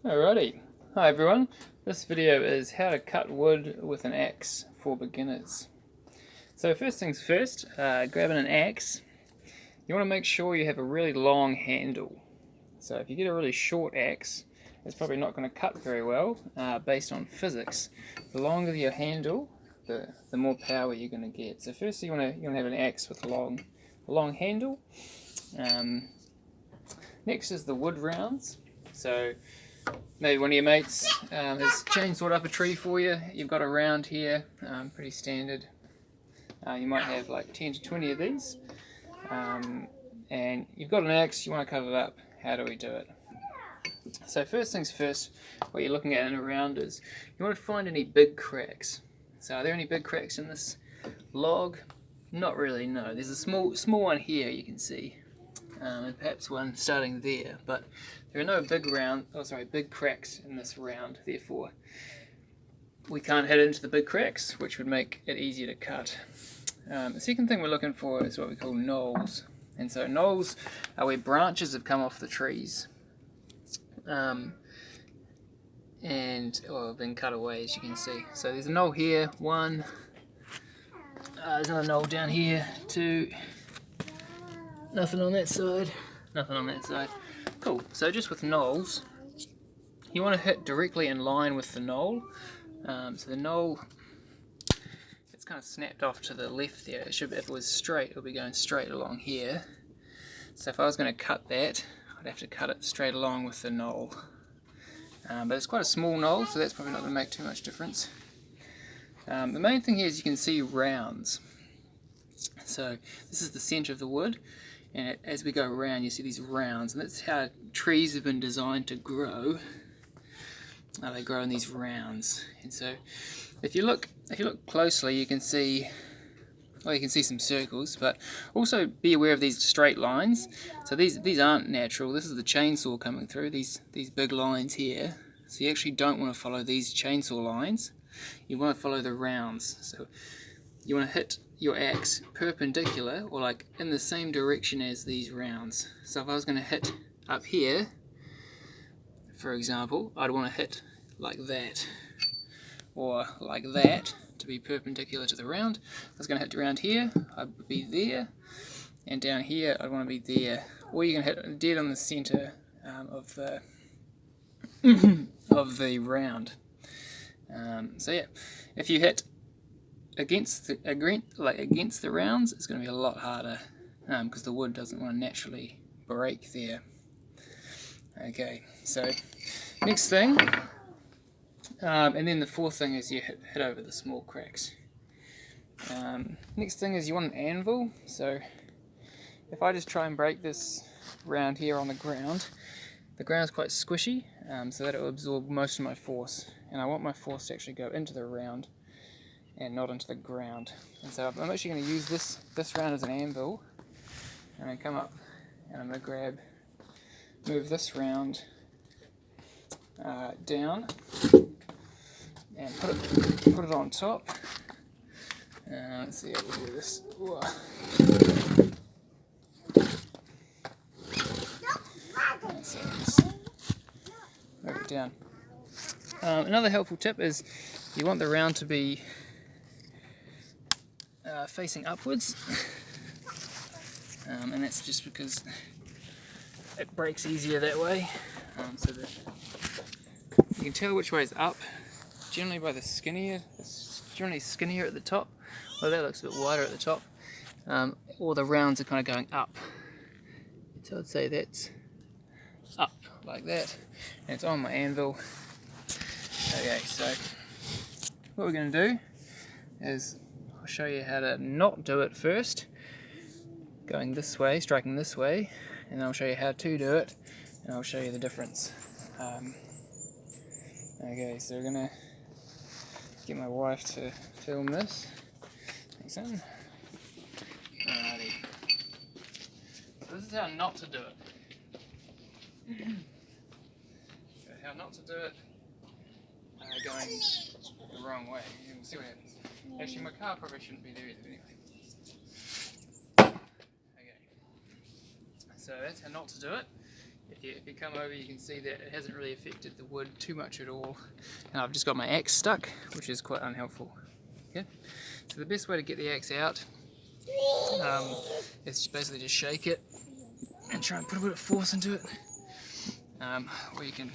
Alrighty, hi everyone. This video is how to cut wood with an axe for beginners. So first things first, grabbing an axe, you want to make sure you have a really long handle. So if you get a really short axe, it's probably not going to cut very well based on physics. The longer your handle, the more power you're going to get. So first you want to have an axe with a long handle. Next is the wood rounds. So maybe one of your mates has chainsawed up a tree for you. You've got a round here, pretty standard. You might have like 10 to 20 of these. And you've got an axe, you want to cover it up. How do we do it? So first things first, what you're looking at in a round is you want to find any big cracks. So are there any big cracks in this log? Not really, no. There's a small one here you can see. And perhaps one starting there, but there are no big cracks in this round, therefore we can't hit into the big cracks, which would make it easier to cut. The second thing we're looking for is what we call knolls, and so knolls are where branches have come off the trees and have been cut away, as you can see. So there's a knoll here, one, there's another knoll down here, two. Nothing on that side, nothing on that side. Cool, so just with knolls, you want to hit directly in line with the knoll. So the knoll, it's kind of snapped off to the left there. If it was straight, it would be going straight along here. So if I was going to cut that, I'd have to cut it straight along with the knoll. But it's quite a small knoll, so that's probably not going to make too much difference. The main thing here is you can see rounds. So this is the centre of the wood. And as we go around, you see these rounds, and that's how trees have been designed to grow. They grow in these rounds, and so if you look closely, you can see some circles, but also be aware of these straight lines. So these aren't natural. This is the chainsaw coming through. These big lines here. So you actually don't want to follow these chainsaw lines. You want to follow the rounds. So you want to hit your axe perpendicular, or like in the same direction as these rounds. So if I was going to hit up here, for example, I'd want to hit like that, or like that, to be perpendicular to the round. If I was going to hit around here, I'd be there, and down here I'd want to be there. Or you can hit dead on the centre of the of the round. So yeah, if you hit against the rounds, it's going to be a lot harder because the wood doesn't want to naturally break there. Okay, so next thing, and then the fourth thing is you hit over the small cracks. Next thing is you want an anvil. So if I just try and break this round here on the ground's quite squishy, so that it will absorb most of my force, and I want my force to actually go into the round and not into the ground. And so I'm actually going to use this round as an anvil, and I come up and I'm going to move this round down and put it on top. Let's see how we do this. So just move it down. Another helpful tip is you want the round to be facing upwards, and that's just because it breaks easier that way. So that you can tell which way is up, generally by the skinnier. It's generally skinnier at the top. Well, that looks a bit wider at the top. Or the rounds are kind of going up. So I'd say that's up like that, and it's on my anvil. Okay, so what we're going to do is I'll show you how to not do it first, going this way, striking this way, and I'll show you how to do it, and I'll show you the difference. Okay, so we're going to get my wife to film this. Thanks, son. Alrighty. So this is how not to do it. So how not to do it, going the wrong way, and we'll see what happens. Actually, my car probably shouldn't be there either, anyway. Okay. So that's how not to do it. if you come over, you can see that it hasn't really affected the wood too much at all. And I've just got my axe stuck, which is quite unhelpful. Okay? So the best way to get the axe out is basically just shake it and try and put a bit of force into it. Or you can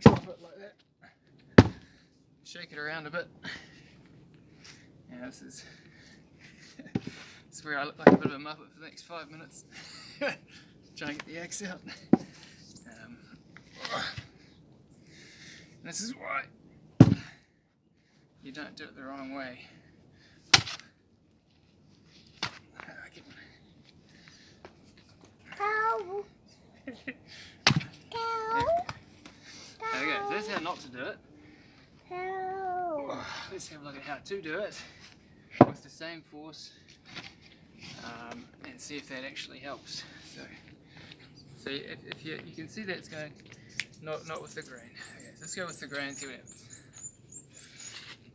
drop it like that, shake it around a bit. Yeah, this is where I look like a bit of a muppet for the next 5 minutes. Trying to get the axe out. And this is why you don't do it the wrong way. There we go, so that's how not to do it. Let's have a look at how to do it with the same force and see if that actually helps. So if you can see that it's going not with the grain. Okay, so let's go with the grain and see what happens.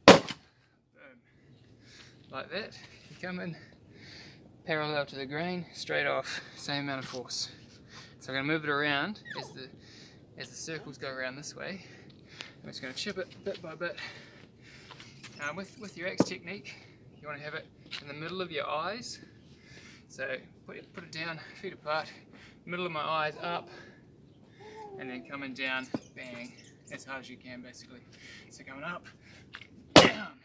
Boom. Like that. You come in parallel to the grain, straight off, same amount of force. So I'm going to move it around as the circles go around this way. I'm just going to chip it bit by bit. With your axe technique, you want to have it in the middle of your eyes. So put it down, feet apart, middle of my eyes up, and then coming down, bang, as hard as you can basically. So coming up, down.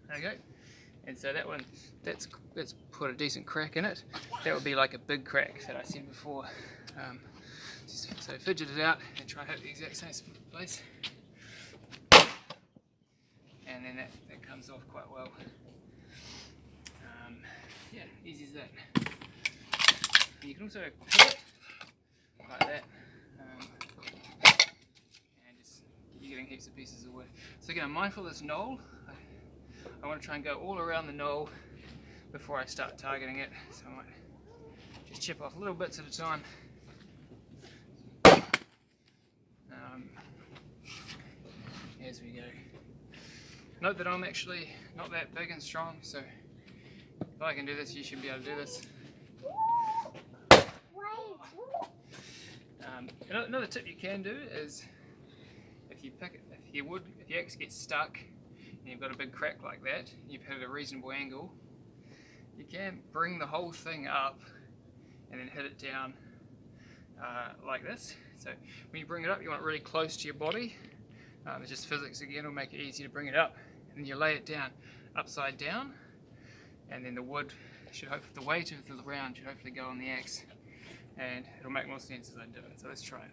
There you go. And so that one, that's put a decent crack in it. That would be like a big crack that I said before. So fidget it out and try and hit the exact same place. And then that comes off quite well. Yeah, easy as that. And you can also hit it like that. And just you're getting heaps of pieces of wood. So again, I'm mindful of this knoll. I want to try and go all around the knoll before I start targeting it. So I might just chip off little bits at a time. As we go. Note that I'm actually not that big and strong, so if I can do this, you should be able to do this. Another tip you can do is if your axe gets stuck and you've got a big crack like that, you've hit at a reasonable angle, you can bring the whole thing up and then hit it down like this. So when you bring it up, you want it really close to your body. It's just physics again, will make it easy to bring it up. And you lay it down upside down, and then the wood should hopefully, the weight of the round should hopefully go on the axe, and it'll make more sense as I do it. So let's try it.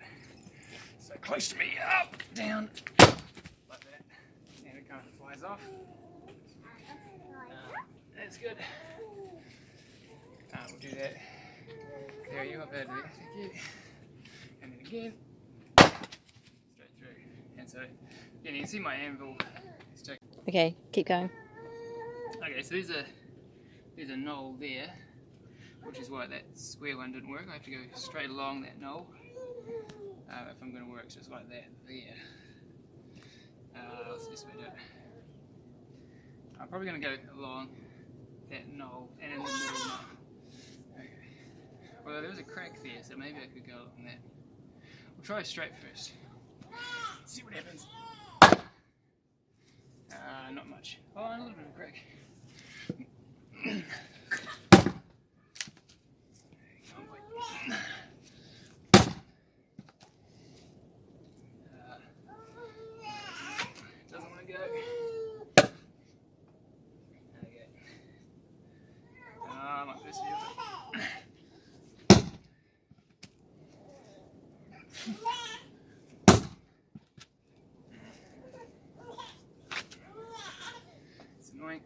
So close to me, up, down, like that, and it kind of flies off. That's good. We'll do that. There you are, thank you. And then again, straight through. And so, again, you can see my anvil. Okay, keep going. Okay, so there's a knoll there, which is why that square one didn't work. I have to go straight along that knoll if I'm going to work just like that there. What's the best way to do it? I'm probably going to go along that knoll and in the middle. Okay. Well, there was a crack there, so maybe I could go along that. We'll try straight first. Let's see what happens. Not much. Oh, a little bit of a crack. Doesn't want to go. Okay. My first view of it. It's annoying.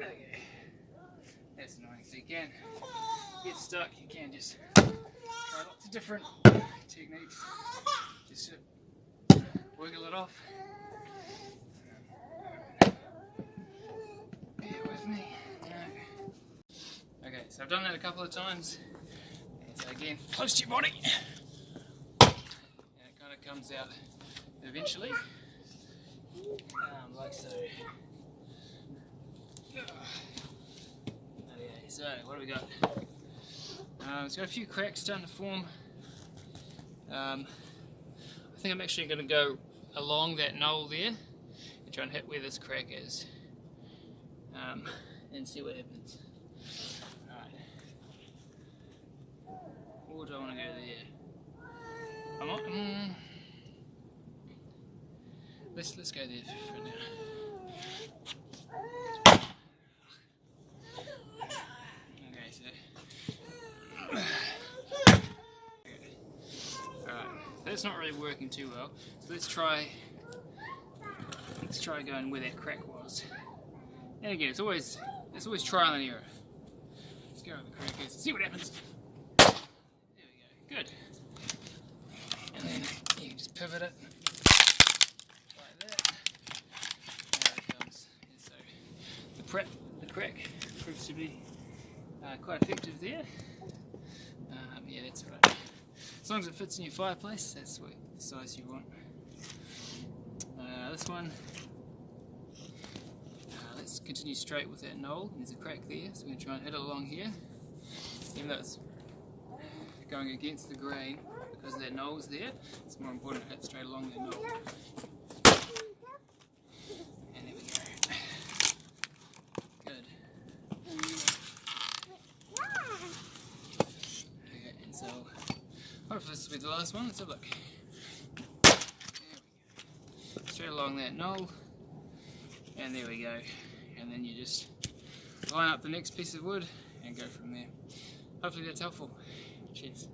Okay. That's annoying. So you can get stuck, you can just try lots of different techniques. Just wiggle it off. Bear with me. Okay, so I've done that a couple of times. And so again, close to your body. And it kind of comes out eventually. Like so. so what do we got? It's got a few cracks starting to form. I think I'm actually going to go along that knoll there and try and hit where this crack is, and see what happens. Alright. Or do I want to go there? I'm not, let's go there for now. Okay, so alright, that's not really working too well. So let's try going where that crack was. And again, it's always trial and error. Let's go where the crack is and see what happens. There we go. Good. And then you can just pivot it like that. There it comes. And so the crack proves to be quite effective there. Yeah, that's right. As long as it fits in your fireplace, that's the size you want. This one, let's continue straight with that knoll. There's a crack there, so we're going to try and hit it along here. Even though it's going against the grain, because that knoll's there, it's more important to hit straight along that knoll. And there we go. Good. Okay, and so hopefully this will be the last one. Let's have a look. Straight along that knoll, and there we go. And then you just line up the next piece of wood and go from there. Hopefully that's helpful. Cheers.